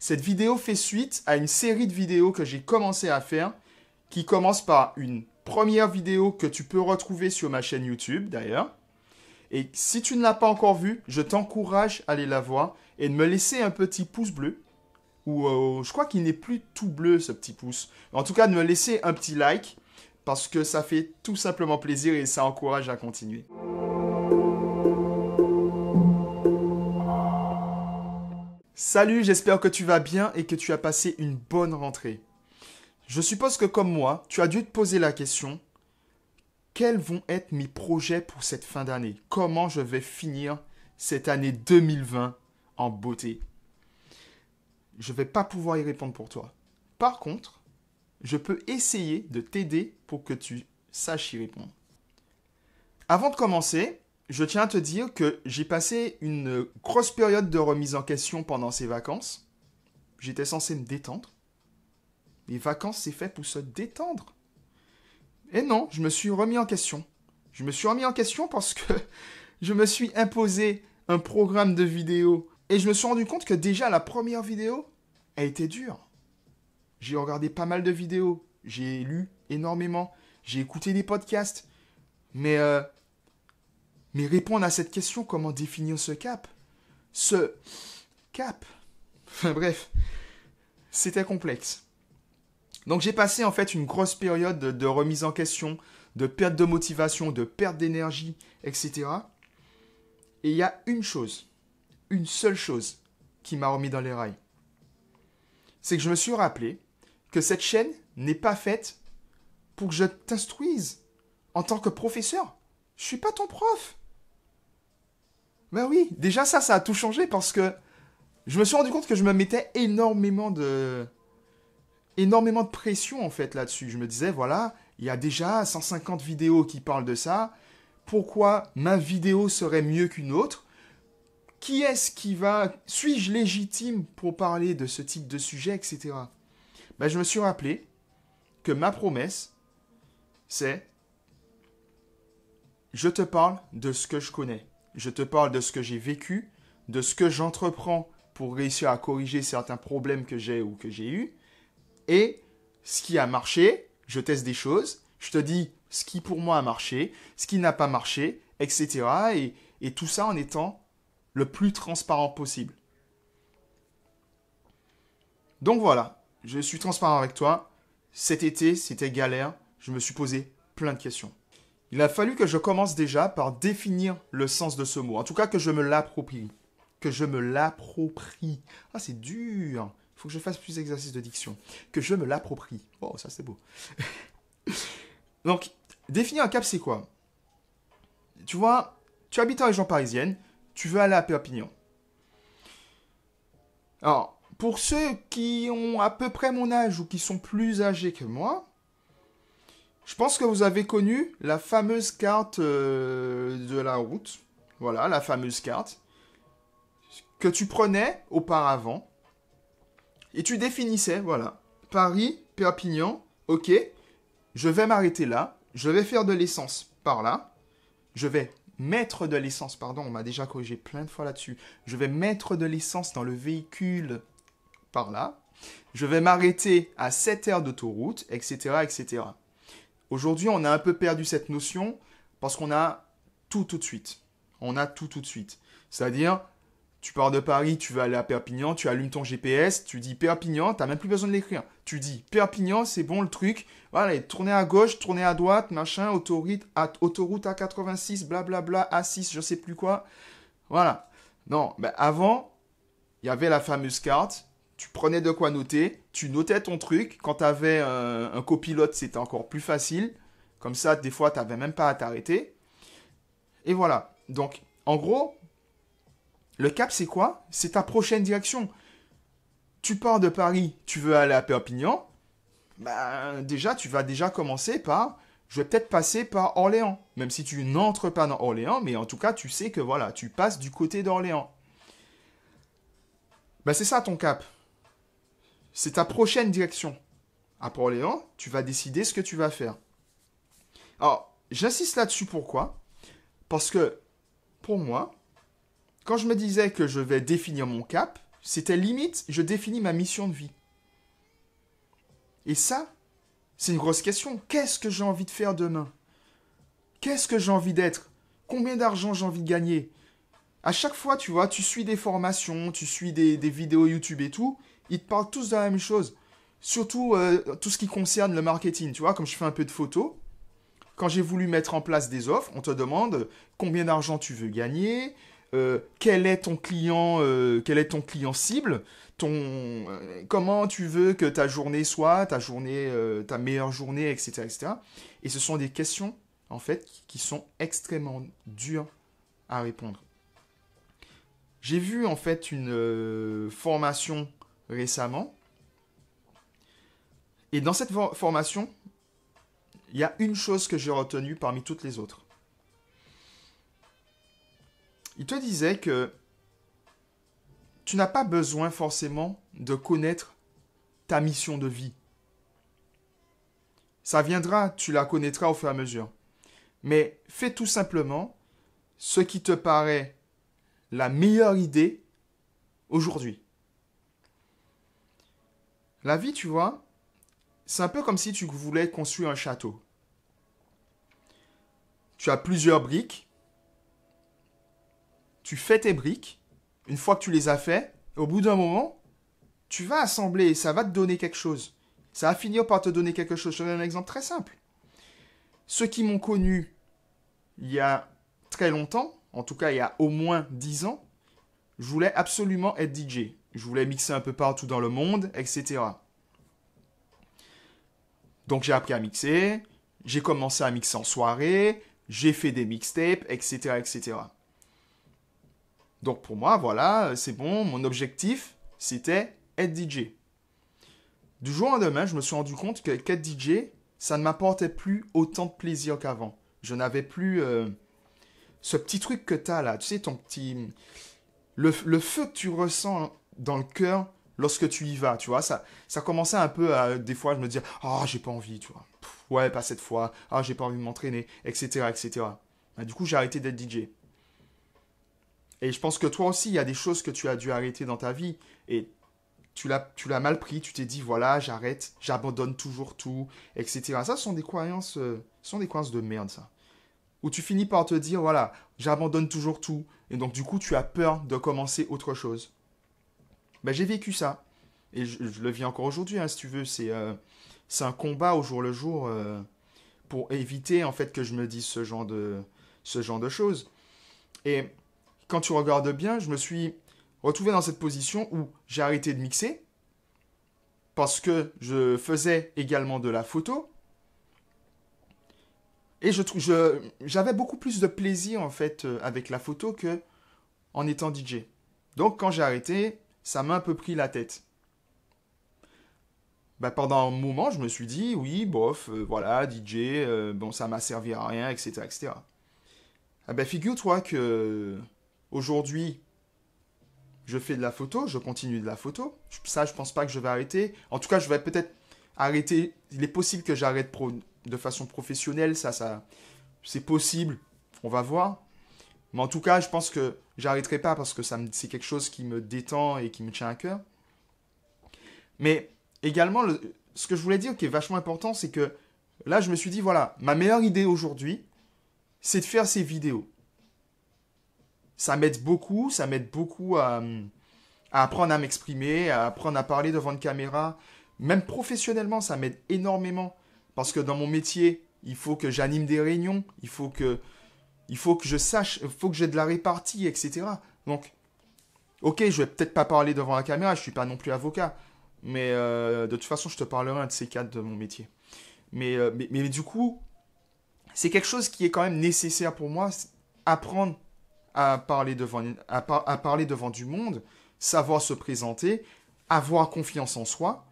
Cette vidéo fait suite à une série de vidéos que j'ai commencé à faire, qui commence par une première vidéo que tu peux retrouver sur ma chaîne YouTube d'ailleurs. Et si tu ne l'as pas encore vue, je t'encourage à aller la voir et de me laisser un petit pouce bleu. Ou je crois qu'il n'est plus tout bleu ce petit pouce. En tout cas, de me laisser un petit like parce que ça fait tout simplement plaisir et ça encourage à continuer. Salut, j'espère que tu vas bien et que tu as passé une bonne rentrée. Je suppose que comme moi, tu as dû te poser la question, quels vont être mes projets pour cette fin d'année? Comment je vais finir cette année 2020 en beauté? Je ne vais pas pouvoir y répondre pour toi. Par contre, je peux essayer de t'aider pour que tu saches y répondre. Avant de commencer, je tiens à te dire que j'ai passé une grosse période de remise en question pendant ces vacances. J'étais censé me détendre. Les vacances, c'est fait pour se détendre. Et non, je me suis remis en question. Je me suis remis en question parce que je me suis imposé un programme de vidéos. Et je me suis rendu compte que déjà la première vidéo, elle était dure. J'ai regardé pas mal de vidéos. J'ai lu énormément. J'ai écouté des podcasts. Mais répondre à cette question, comment définir ce cap? Ce cap. Enfin bref, c'était complexe. Donc j'ai passé en fait une grosse période de remise en question, de perte de motivation, de perte d'énergie, etc. Et il y a une chose, une seule chose qui m'a remis dans les rails. C'est que je me suis rappelé que cette chaîne n'est pas faite pour que je t'instruise en tant que professeur. Je ne suis pas ton prof. Ben oui, déjà ça a tout changé parce que je me suis rendu compte que je me mettais énormément de pression en fait là-dessus. Je me disais, voilà, il y a déjà 150 vidéos qui parlent de ça. Pourquoi ma vidéo serait mieux qu'une autre? Qui est-ce qui va... Suis-je légitime pour parler de ce type de sujet, etc. Ben, je me suis rappelé que ma promesse, c'est... Je te parle de ce que je connais. Je te parle de ce que j'ai vécu, de ce que j'entreprends pour réussir à corriger certains problèmes que j'ai ou que j'ai eus. Et ce qui a marché, je teste des choses, je te dis ce qui pour moi a marché, ce qui n'a pas marché, etc. Et tout ça en étant le plus transparent possible. Donc voilà, je suis transparent avec toi. Cet été, c'était galère. Je me suis posé plein de questions. Il a fallu que je commence déjà par définir le sens de ce mot. En tout cas, que je me l'approprie. Que je me l'approprie. Ah, c'est dur. Il faut que je fasse plus d'exercices de diction. Que je me l'approprie. Oh, ça c'est beau. Donc, définir un cap, c'est quoi? Tu vois, tu habites en région parisienne, tu veux aller à Perpignan. Alors, pour ceux qui ont à peu près mon âge ou qui sont plus âgés que moi, je pense que vous avez connu la fameuse carte de la route. Voilà, la fameuse carte que tu prenais auparavant. Et tu définissais, voilà, Paris, Perpignan, ok, je vais m'arrêter là, je vais faire de l'essence par là, je vais mettre de l'essence, pardon, on m'a déjà corrigé plein de fois là-dessus, je vais mettre de l'essence dans le véhicule par là, je vais m'arrêter à cette aire d'autoroute, etc., etc. Aujourd'hui, on a un peu perdu cette notion parce qu'on a tout de suite. On a tout de suite. C'est-à-dire... Tu pars de Paris, tu vas aller à Perpignan, tu allumes ton GPS, tu dis Perpignan, tu n'as même plus besoin de l'écrire. Tu dis Perpignan, c'est bon le truc. Voilà, tournez à gauche, tournez à droite, machin, autoroute A86, blablabla, A6, je sais plus quoi. Voilà. Non, ben avant, il y avait la fameuse carte. Tu prenais de quoi noter, tu notais ton truc. Quand tu avais un copilote, c'était encore plus facile. Comme ça, des fois, tu n'avais même pas à t'arrêter. Et voilà. Donc, en gros... Le cap, c'est quoi? C'est ta prochaine direction. Tu pars de Paris, tu veux aller à Perpignan. Ben, déjà, tu vas déjà commencer par... Je vais peut-être passer par Orléans. Même si tu n'entres pas dans Orléans, mais en tout cas, tu sais que voilà, tu passes du côté d'Orléans. Ben, c'est ça ton cap. C'est ta prochaine direction. Après Orléans, tu vas décider ce que tu vas faire. Alors, j'insiste là-dessus, pourquoi? Parce que, pour moi... Quand je me disais que je vais définir mon cap, C'était limite, je définis ma mission de vie. Et ça, c'est une grosse question. Qu'est-ce que j'ai envie de faire demain? Qu'est-ce que j'ai envie d'être? Combien d'argent j'ai envie de gagner? À chaque fois, tu vois, tu suis des formations, tu suis des vidéos YouTube et tout, ils te parlent tous de la même chose. Surtout tout ce qui concerne le marketing. Tu vois, comme je fais un peu de photos, quand j'ai voulu mettre en place des offres, on te demande combien d'argent tu veux gagner, quel est ton client cible, comment tu veux que ta journée soit, ta meilleure journée, etc., etc. Et ce sont des questions, en fait, qui sont extrêmement dures à répondre. J'ai vu, en fait, une formation récemment. Et dans cette formation, il y a une chose que j'ai retenue parmi toutes les autres. Il te disait que tu n'as pas besoin forcément de connaître ta mission de vie. Ça viendra, tu la connaîtras au fur et à mesure. Mais fais tout simplement ce qui te paraît la meilleure idée aujourd'hui. La vie, tu vois, c'est un peu comme si tu voulais construire un château. Tu as plusieurs briques. Tu fais tes briques. Une fois que tu les as fait, au bout d'un moment, tu vas assembler et ça va te donner quelque chose. Ça va finir par te donner quelque chose. Je te donne un exemple très simple. Ceux qui m'ont connu il y a très longtemps, en tout cas il y a au moins 10 ans, je voulais absolument être DJ. Je voulais mixer un peu partout dans le monde, etc. Donc j'ai appris à mixer, j'ai commencé à mixer en soirée, j'ai fait des mixtapes, etc., etc. Donc pour moi, voilà, c'est bon, mon objectif, c'était être DJ. Du jour au lendemain, je me suis rendu compte qu'être DJ, ça ne m'apportait plus autant de plaisir qu'avant. Je n'avais plus ce petit truc que tu as là, tu sais, ton petit... Le feu que tu ressens dans le cœur lorsque tu y vas, tu vois, ça commençait un peu à, des fois, je me disais, ah, j'ai pas envie, tu vois, ouais, pas cette fois, ah, j'ai pas envie de m'entraîner, etc., etc. Du coup, j'ai arrêté d'être DJ. Et je pense que toi aussi, il y a des choses que tu as dû arrêter dans ta vie, et tu l'as mal pris, tu t'es dit, voilà, j'arrête, j'abandonne toujours tout, etc. Ça, ce sont des croyances de merde, ça. Où tu finis par te dire, voilà, j'abandonne toujours tout, et donc du coup, tu as peur de commencer autre chose. Ben, j'ai vécu ça. Et je le vis encore aujourd'hui, hein, si tu veux. C'est un combat au jour le jour pour éviter en fait que je me dise ce genre de choses. Et quand tu regardes bien, je me suis retrouvé dans cette position où j'ai arrêté de mixer parce que je faisais également de la photo. Et j'avais beaucoup plus de plaisir en fait avec la photo que en étant DJ. Donc quand j'ai arrêté, ça m'a un peu pris la tête. Bah, pendant un moment, je me suis dit, oui, bof, voilà, DJ, bon, ça m'a servi à rien, etc., etc. Ah ben, figure-toi que aujourd'hui, je fais de la photo, je continue de la photo. Ça, je pense pas que je vais arrêter. En tout cas, je vais peut-être arrêter. Il est possible que j'arrête de façon professionnelle, ça, c'est possible. On va voir. Mais en tout cas, je pense que j'arrêterai pas parce que c'est quelque chose qui me détend et qui me tient à cœur. Mais également, ce que je voulais dire qui est vachement important, c'est que là, je me suis dit, voilà, ma meilleure idée aujourd'hui, c'est de faire ces vidéos. Ça m'aide beaucoup à apprendre à m'exprimer, à apprendre à parler devant une caméra. Même professionnellement, ça m'aide énormément. Parce que dans mon métier, il faut que j'anime des réunions, il faut que je sache, il faut que j'ai de la répartie, etc. Donc, ok, je vais peut-être pas parler devant la caméra, je suis pas non plus avocat. Mais de toute façon, je te parlerai un de ces quatre de mon métier. Mais du coup, c'est quelque chose qui est quand même nécessaire pour moi, apprendre à parler devant du monde, savoir se présenter, avoir confiance en soi.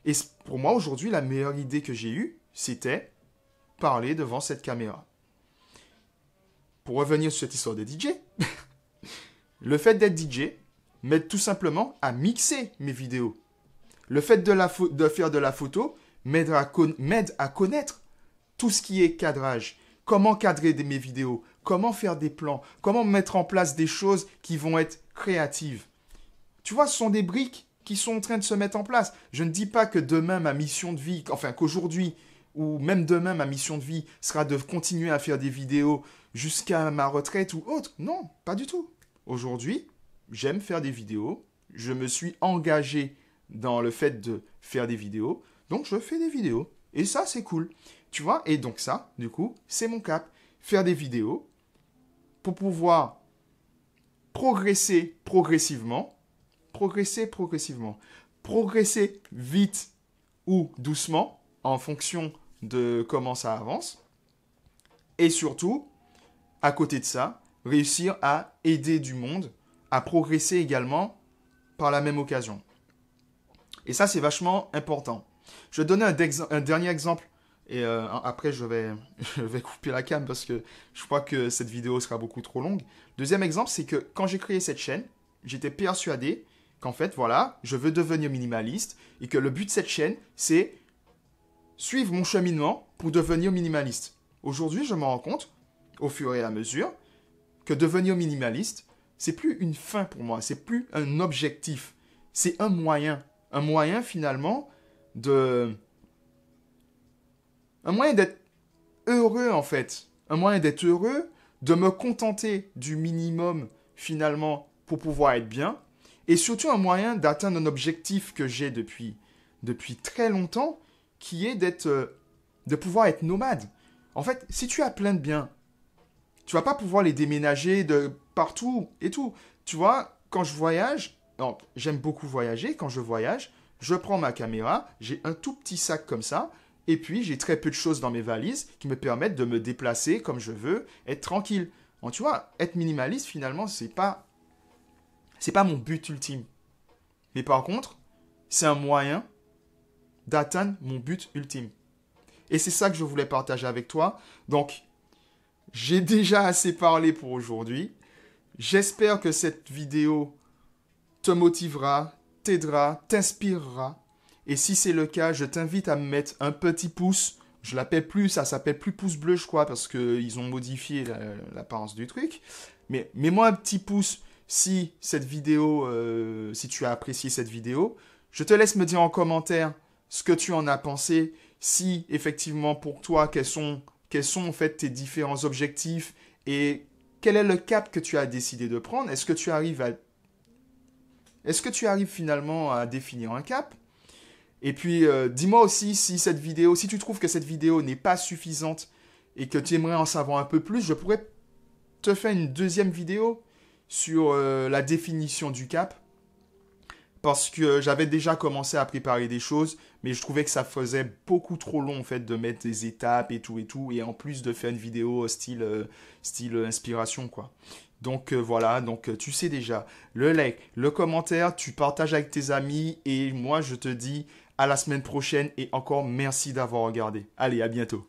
Et pour moi, aujourd'hui, la meilleure idée que j'ai eue, c'était parler devant cette caméra. Pour revenir sur cette histoire de DJ, le fait d'être DJ m'aide tout simplement à mixer mes vidéos. Le fait de faire de la photo m'aide à connaître tout ce qui est cadrage. Comment cadrer mes vidéos, comment faire des plans, comment mettre en place des choses qui vont être créatives. Tu vois, ce sont des briques qui sont en train de se mettre en place. Je ne dis pas que demain, ma mission de vie, enfin qu'aujourd'hui, ou même demain, ma mission de vie sera de continuer à faire des vidéos jusqu'à ma retraite ou autre. Non, pas du tout. Aujourd'hui, j'aime faire des vidéos. Je me suis engagé dans le fait de faire des vidéos. Donc, je fais des vidéos. Et ça, c'est cool. Tu vois, et donc ça, du coup, c'est mon cap. Faire des vidéos pour pouvoir progresser progressivement. Progresser vite ou doucement en fonction de comment ça avance. Et surtout, à côté de ça, réussir à aider du monde à progresser également par la même occasion. Et ça, c'est vachement important. Je vais donner un dernier exemple. Et après, je vais couper la cam parce que je crois que cette vidéo sera beaucoup trop longue. Deuxième exemple, c'est que quand j'ai créé cette chaîne, j'étais persuadé qu'en fait, voilà, je veux devenir minimaliste et que le but de cette chaîne, c'est suivre mon cheminement pour devenir minimaliste. Aujourd'hui, je me rends compte, au fur et à mesure, que devenir minimaliste, c'est plus une fin pour moi, c'est plus un objectif, c'est un moyen. Un moyen finalement de... Un moyen d'être heureux en fait. Un moyen d'être heureux, de me contenter du minimum finalement pour pouvoir être bien. Et surtout un moyen d'atteindre un objectif que j'ai depuis très longtemps, qui est de pouvoir être nomade. En fait, si tu as plein de biens, tu vas pas pouvoir les déménager de partout et tout. Tu vois, quand je voyage, non, j'aime beaucoup voyager. Quand je voyage, je prends ma caméra, j'ai un tout petit sac comme ça, et puis j'ai très peu de choses dans mes valises qui me permettent de me déplacer comme je veux, être tranquille. Bon, tu vois, être minimaliste finalement, c'est pas mon but ultime. Mais par contre, c'est un moyen d'atteindre mon but ultime. Et c'est ça que je voulais partager avec toi. Donc, j'ai déjà assez parlé pour aujourd'hui. J'espère que cette vidéo te motivera, t'aidera, t'inspirera. Et si c'est le cas, je t'invite à me mettre un petit pouce. Je l'appelle plus, ça s'appelle plus pouce bleu, je crois, parce qu'ils ont modifié l'apparence du truc. Mais mets-moi un petit pouce si cette vidéo, si tu as apprécié cette vidéo. Je te laisse me dire en commentaire ce que tu en as pensé. Si effectivement pour toi, quels sont en fait tes différents objectifs et quel est le cap que tu as décidé de prendre. Est-ce que tu arrives finalement à définir un cap? Et puis, dis-moi aussi si tu trouves que cette vidéo n'est pas suffisante et que tu aimerais en savoir un peu plus, je pourrais te faire une deuxième vidéo sur la définition du cap. Parce que j'avais déjà commencé à préparer des choses, mais je trouvais que ça faisait beaucoup trop long en fait de mettre des étapes et tout, et en plus de faire une vidéo style inspiration quoi. Donc voilà, donc tu sais déjà, le like, le commentaire, tu partages avec tes amis, et moi je te dis à la semaine prochaine, et encore merci d'avoir regardé. Allez, à bientôt.